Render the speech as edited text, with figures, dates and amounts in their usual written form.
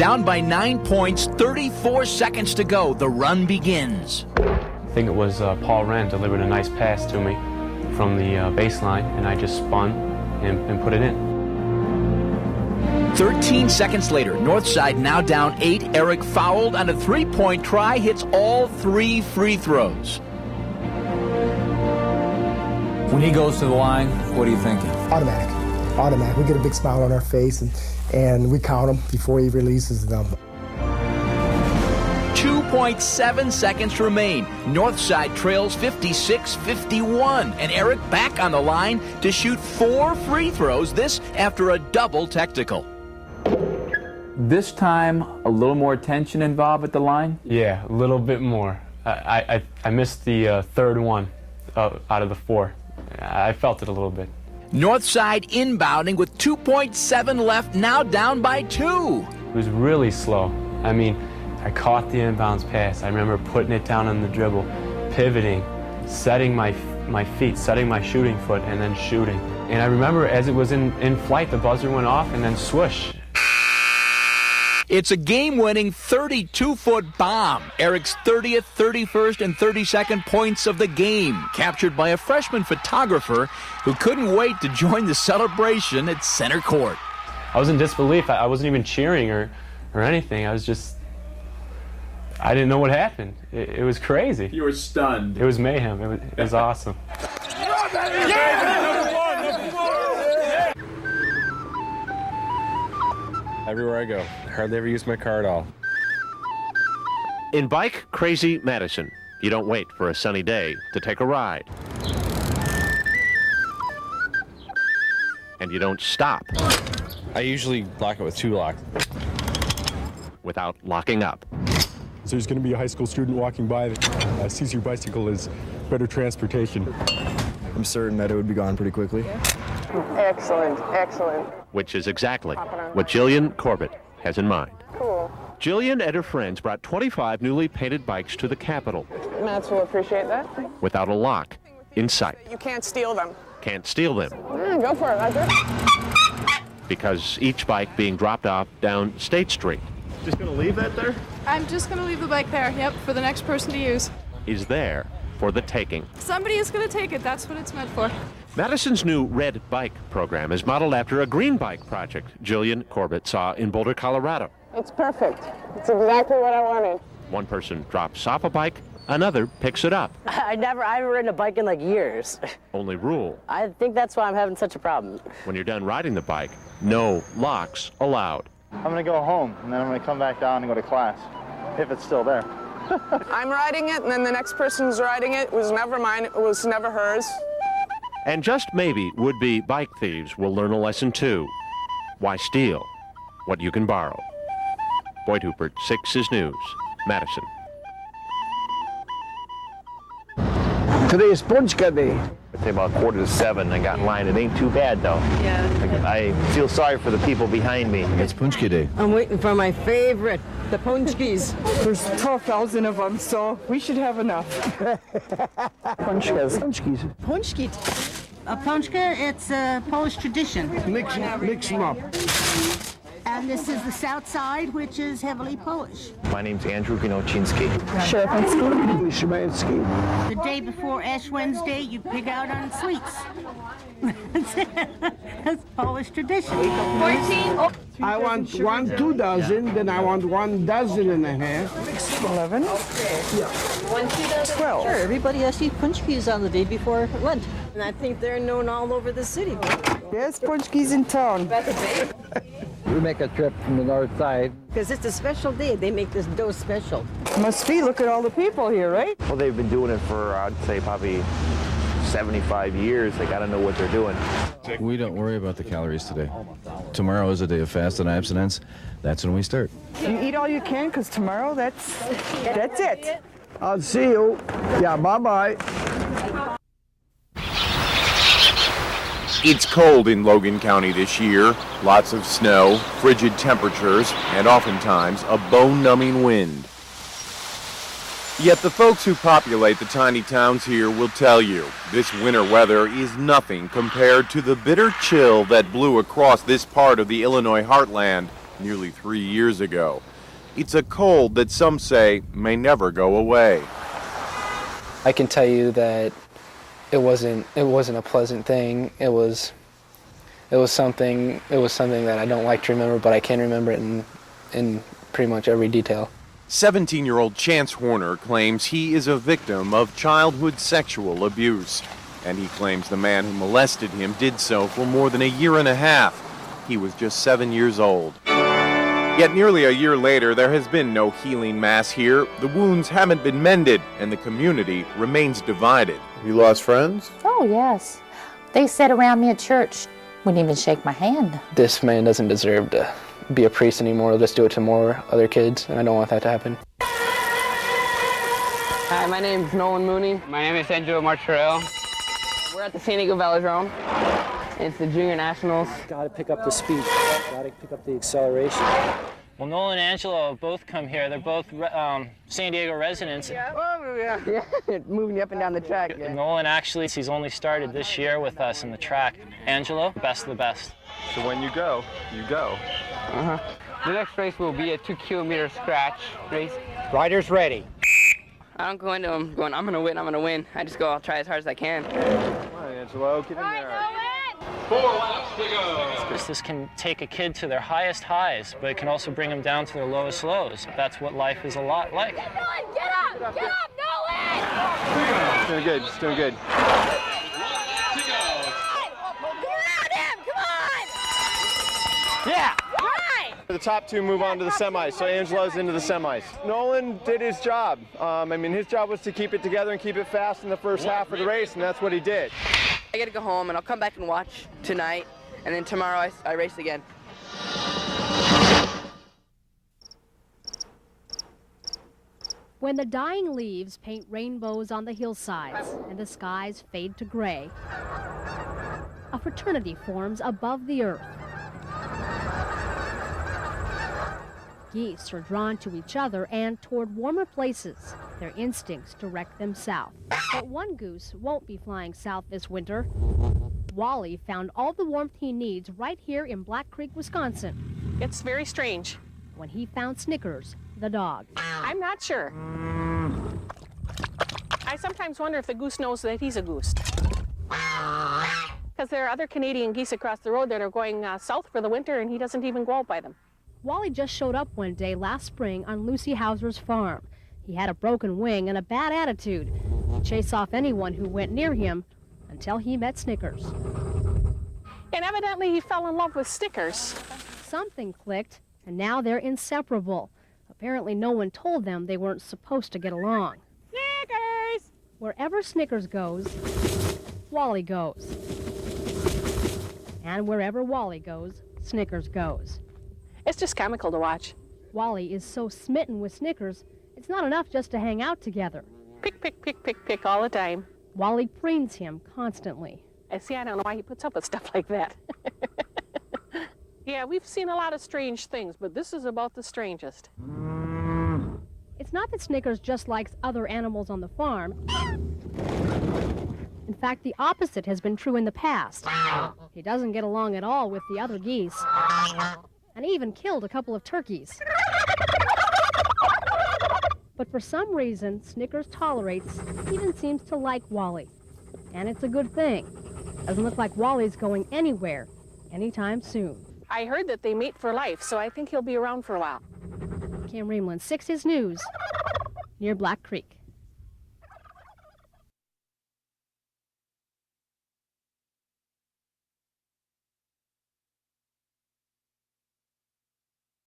Down by 9 points, 34 seconds to go. The run begins. I think it was Paul Wren delivered a nice pass to me from the baseline, and I just spun and put it in. 13 seconds later, Northside now down 8. Eric fouled on a three-point try, hits all 3 free throws. When he goes to the line, what are you thinking? Automatic. We get a big smile on our face, and we count him before he releases them. 2.7 seconds remain. Northside trails 56-51, and Eric back on the line to shoot 4 free throws, this after a double technical. This time, a little more tension involved at the line? Yeah, a little bit more. I missed the third one out of the 4. I felt it a little bit. Northside inbounding with 2.7 left, now down by 2. It was really slow. I mean, I caught the inbounds pass. I remember putting it down on the dribble, pivoting, setting my feet, setting my shooting foot, and then shooting. And I remember as it was in flight, the buzzer went off, and then swoosh. It's a game-winning 32-foot bomb. Eric's 30th, 31st, and 32nd points of the game, captured by a freshman photographer who couldn't wait to join the celebration at center court. I was in disbelief. I wasn't even cheering or anything. I didn't know what happened. It was crazy. You were stunned. It was mayhem. It was awesome. Everywhere I go. Hardly ever use my car at all. In Bike Crazy Madison, you don't wait for a sunny day to take a ride. And you don't stop. I usually lock it with 2 locks. Without locking up. So there's going to be a high school student walking by that sees your bicycle as better transportation. I'm certain that it would be gone pretty quickly. Excellent. Which is exactly what Jillian Corbett has in mind. Cool. Jillian and her friends brought 25 newly painted bikes to the Capitol. Mats will appreciate that. Without a lock in sight. You can't steal them. Can't steal them. Go for it, Roger. Because each bike being dropped off down State Street. Just going to leave that there? I'm just going to leave the bike there, yep, for the next person to use. Is there for the taking. Somebody is going to take it. That's what it's meant for. Madison's new Red Bike program is modeled after a green bike project Jillian Corbett saw in Boulder, Colorado. It's perfect. It's exactly what I wanted. One person drops off a bike, another picks it up. I haven't ridden a bike in like years. Only rule. I think that's why I'm having such a problem. When you're done riding the bike, no locks allowed. I'm going to go home, and then I'm going to come back down and go to class, if it's still there. I'm riding it, and then the next person's riding it. It was never mine. It was never hers. And just maybe would-be bike thieves will learn a lesson too. Why steal what you can borrow? Boyd Hooper, 6 is News, Madison. Today is Punchka Day. I'd say about 6:45. I got in line. It ain't too bad, though. Yeah. I feel sorry for the people behind me. It's Punchka Day. I'm waiting for my favorite, the Punchkis. There's 12,000 of them, so we should have enough. Punchkas. Punchkis. Punchki. A punchka, it's a Polish tradition. Mix them up. And this is the South Side, which is heavily Polish. My name's Andrew Gnoczynski. Szymanski. The day before Ash Wednesday, you pig out on sweets. That's Polish tradition. 14. Oh. I want 1 2 dozen, then I want 1 dozen and a half. 11. 12. Sure, everybody has to eat punchkis on the day before Lent. And I think they're known all over the city. There's punchkis in town. We make a trip from the north side. Because it's a special day. They make this dough special. Must be. Look at all the people here, right? Well, they've been doing it for, I'd say, probably 75 years. They got to know what they're doing. We don't worry about the calories today. Tomorrow is a day of fast and abstinence. That's when we start. You eat all you can, because tomorrow, that's it. I'll see you. Yeah, bye-bye. It's cold in Logan County this year. Lots of snow, frigid temperatures, and oftentimes a bone-numbing wind. Yet the folks who populate the tiny towns here will tell you this winter weather is nothing compared to the bitter chill that blew across this part of the Illinois heartland nearly 3 years ago. It's a cold that some say may never go away. I can tell you that it wasn't a pleasant thing. It was something that I don't like to remember, but I can remember it in pretty much every detail. 17-year-old Chance Horner claims he is a victim of childhood sexual abuse, and he claims the man who molested him did so for more than a year and a half. He was just 7 years old. Yet nearly a year later, there has been no healing mass here. The wounds haven't been mended, and the community remains divided. You lost friends? Oh, yes. They sat around me at church. Wouldn't even shake my hand. This man doesn't deserve to be a priest anymore. He'll just do it to more other kids, and I don't want that to happen. Hi, my name is Nolan Mooney. My name is Angelo Martorell. We're at the San Diego Velodrome. It's the Junior Nationals. Got to pick up the speed. Got to pick up the acceleration. Well, Nolan and Angelo have both come here. They're both San Diego residents. Oh, yeah. Moving you up and down the track. Yeah. Nolan actually, he's only started this year with us in the track. Angelo, best of the best. So when you go, you go. The next race will be a 2-kilometer scratch race. Riders ready. I don't go into them going, I'm going to win. I just go, I'll try as hard as I can. Come on, Angelo, get in there. 4 laps to go. This can take a kid to their highest highs, but it can also bring them down to their lowest lows. That's what life is a lot like. Get up, Nolan! Doing good, just doing good. Yeah! The top two move on to the semis, so Angelo's into the semis. Nolan did his job. His job was to keep it together and keep it fast in the first half of the race, and that's what he did. I got to go home, and I'll come back and watch tonight, and then tomorrow I race again. When the dying leaves paint rainbows on the hillsides and the skies fade to gray, a fraternity forms above the earth. Geese are drawn to each other and toward warmer places. Their instincts direct them south. But one goose won't be flying south this winter. Wally found all the warmth he needs right here in Black Creek, Wisconsin. It's very strange. When he found Snickers, the dog. I'm not sure. I sometimes wonder if the goose knows that he's a goose. Because there are other Canadian geese across the road that are going south for the winter, and he doesn't even go out by them. Wally just showed up one day last spring on Lucy Hauser's farm. He had a broken wing and a bad attitude. He'd chase off anyone who went near him until he met Snickers. And evidently he fell in love with Snickers. Something clicked, and now they're inseparable. Apparently no one told them they weren't supposed to get along. Snickers! Wherever Snickers goes, Wally goes. And wherever Wally goes, Snickers goes. It's just comical to watch. Wally is so smitten with Snickers, it's not enough just to hang out together. Pick, pick, pick, pick, pick all the time. Wally preens him constantly. I don't know why he puts up with stuff like that. Yeah, we've seen a lot of strange things, but this is about the strangest. It's not that Snickers just likes other animals on the farm. In fact, the opposite has been true in the past. He doesn't get along at all with the other geese. And he even killed a couple of turkeys. But for some reason, Snickers tolerates, even seems to like Wally. And it's a good thing. Doesn't look like Wally's going anywhere anytime soon. I heard that they mate for life, so I think he'll be around for a while. Kim Reemlin, 6 News, near Black Creek.